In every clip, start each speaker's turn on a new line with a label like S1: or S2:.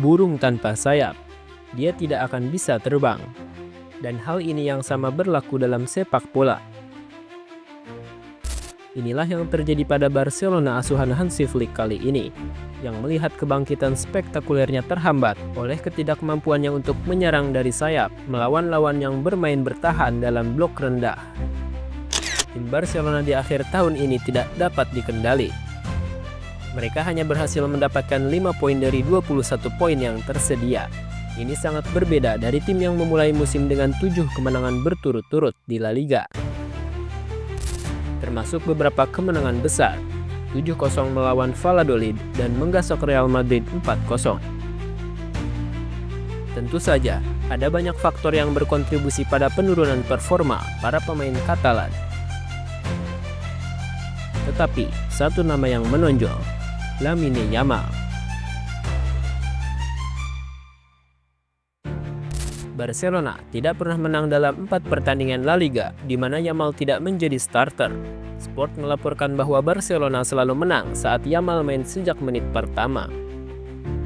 S1: burung tanpa sayap. Dia tidak akan bisa terbang. Dan hal ini yang sama berlaku dalam sepak bola. Inilah yang terjadi pada Barcelona asuhan Hansi Flick kali ini, yang melihat kebangkitan spektakulernya terhambat oleh ketidakmampuannya untuk menyerang dari sayap melawan lawan yang bermain bertahan dalam blok rendah. Tim Barcelona di akhir tahun ini tidak dapat dikendali. Mereka hanya berhasil mendapatkan 5 poin dari 21 poin yang tersedia. Ini sangat berbeda dari tim yang memulai musim dengan 7 kemenangan berturut-turut di La Liga. Termasuk beberapa kemenangan besar, 7-0 melawan Valladolid dan menggasok Real Madrid 4-0. Tentu saja, ada banyak faktor yang berkontribusi pada penurunan performa para pemain Katalan. Tetapi, satu nama yang menonjol, Lamine Yamal. Barcelona tidak pernah menang dalam 4 pertandingan La Liga, di mana Yamal tidak menjadi starter. Sport melaporkan bahwa Barcelona selalu menang saat Yamal main sejak menit pertama.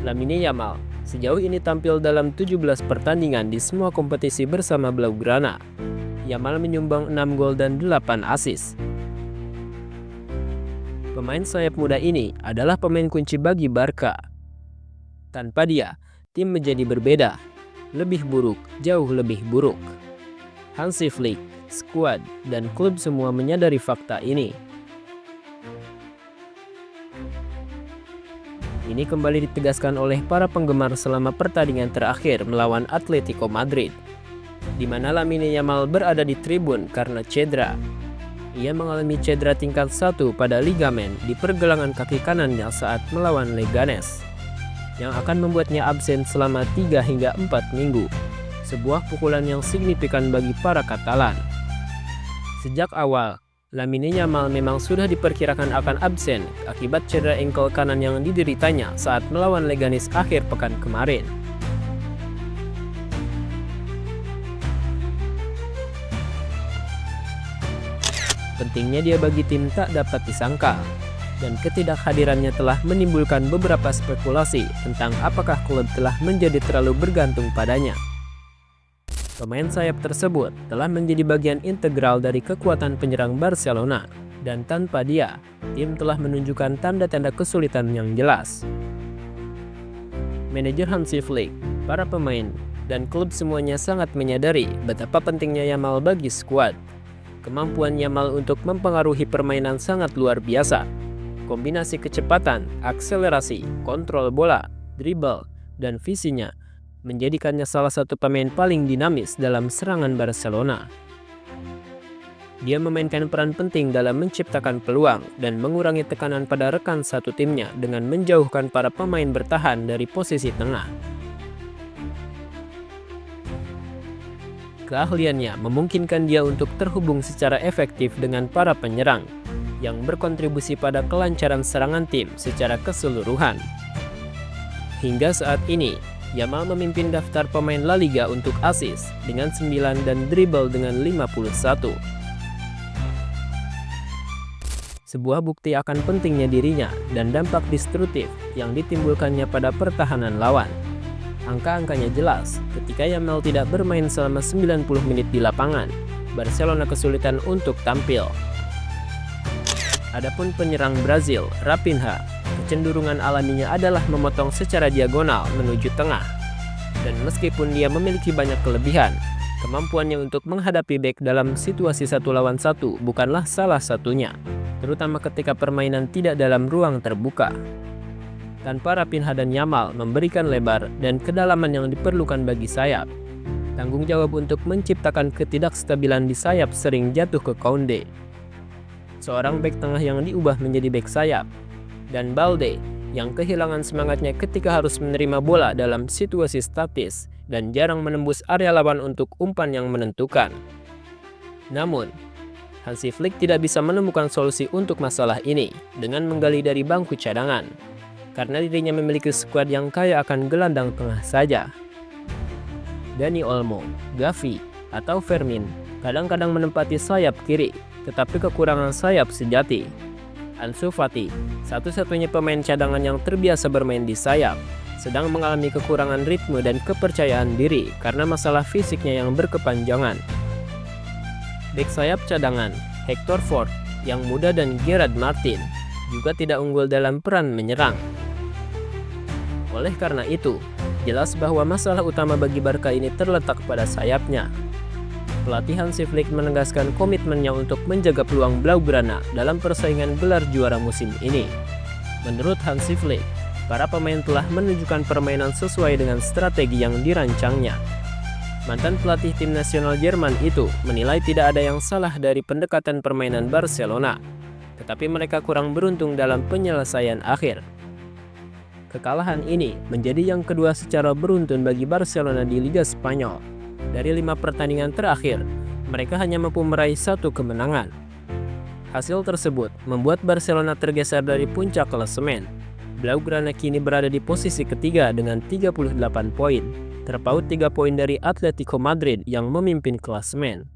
S1: Lamine Yamal sejauh ini tampil dalam 17 pertandingan di semua kompetisi bersama Blaugrana. Yamal menyumbang 6 gol dan 8 assist. Pemain sayap muda ini adalah pemain kunci bagi Barca. Tanpa dia, tim menjadi berbeda. Lebih buruk, jauh lebih buruk. Hansi Flick, skuad, dan klub semua menyadari fakta ini. Ini kembali ditegaskan oleh para penggemar selama pertandingan terakhir melawan Atletico Madrid, di mana Lamine Yamal berada di tribun karena cedera. Ia mengalami cedera tingkat 1 pada ligamen di pergelangan kaki kanannya saat melawan Leganes, yang akan membuatnya absen selama 3 hingga 4 minggu. Sebuah pukulan yang signifikan bagi para Katalan. Sejak awal, Lamine Yamal memang sudah diperkirakan akan absen akibat cedera engkel kanan yang dideritanya saat melawan Leganes akhir pekan kemarin. Pentingnya dia bagi tim tak dapat disangkal, dan ketidakhadirannya telah menimbulkan beberapa spekulasi tentang apakah klub telah menjadi terlalu bergantung padanya. Pemain sayap tersebut telah menjadi bagian integral dari kekuatan penyerang Barcelona, dan tanpa dia, tim telah menunjukkan tanda-tanda kesulitan yang jelas. Manajer Hansi Flick, para pemain, dan klub semuanya sangat menyadari betapa pentingnya Yamal bagi skuad. Kemampuan Yamal untuk mempengaruhi permainan sangat luar biasa. Kombinasi kecepatan, akselerasi, kontrol bola, dribble, dan visinya menjadikannya salah satu pemain paling dinamis dalam serangan Barcelona. Dia memainkan peran penting dalam menciptakan peluang dan mengurangi tekanan pada rekan satu timnya dengan menjauhkan para pemain bertahan dari posisi tengah. Keahliannya memungkinkan dia untuk terhubung secara efektif dengan para penyerang, yang berkontribusi pada kelancaran serangan tim secara keseluruhan. Hingga saat ini, Yamal memimpin daftar pemain La Liga untuk assist dengan 9 dan dribble dengan 51. Sebuah bukti akan pentingnya dirinya dan dampak destruktif yang ditimbulkannya pada pertahanan lawan. Angka-angkanya jelas, ketika Yamal tidak bermain selama 90 menit di lapangan, Barcelona kesulitan untuk tampil. Adapun penyerang Brazil, Raphinha, kecenderungan alaminya adalah memotong secara diagonal menuju tengah. Dan meskipun dia memiliki banyak kelebihan, kemampuannya untuk menghadapi bek dalam situasi 1 lawan 1 bukanlah salah satunya, terutama ketika permainan tidak dalam ruang terbuka. Tanpa Raphinha dan Yamal memberikan lebar dan kedalaman yang diperlukan bagi sayap, tanggung jawab untuk menciptakan ketidakstabilan di sayap sering jatuh ke Koundé, seorang bek tengah yang diubah menjadi bek sayap, dan Balde yang kehilangan semangatnya ketika harus menerima bola dalam situasi statis dan jarang menembus area lawan untuk umpan yang menentukan. Namun, Hansi Flick tidak bisa menemukan solusi untuk masalah ini dengan menggali dari bangku cadangan, karena dirinya memiliki skuad yang kaya akan gelandang tengah saja. Dani Olmo, Gavi, atau Fermin kadang-kadang menempati sayap kiri, tetapi kekurangan sayap sejati. Ansu Fati, satu-satunya pemain cadangan yang terbiasa bermain di sayap, sedang mengalami kekurangan ritme dan kepercayaan diri karena masalah fisiknya yang berkepanjangan. Bek sayap cadangan Hector Ford yang muda dan Gerard Martin juga tidak unggul dalam peran menyerang. Oleh karena itu, jelas bahwa masalah utama bagi Barca ini terletak pada sayapnya. Pelatih Hansi Flick menegaskan komitmennya untuk menjaga peluang Blaugrana dalam persaingan gelar juara musim ini. Menurut Hansi Flick, para pemain telah menunjukkan permainan sesuai dengan strategi yang dirancangnya. Mantan pelatih tim nasional Jerman itu menilai tidak ada yang salah dari pendekatan permainan Barcelona, tetapi mereka kurang beruntung dalam penyelesaian akhir. Kekalahan ini menjadi yang kedua secara beruntun bagi Barcelona di Liga Spanyol. Dari 5 pertandingan terakhir, mereka hanya mampu meraih 1 kemenangan. Hasil tersebut membuat Barcelona tergeser dari puncak klasemen. Blaugrana kini berada di posisi ketiga dengan 38 poin, terpaut 3 poin dari Atletico Madrid yang memimpin klasemen.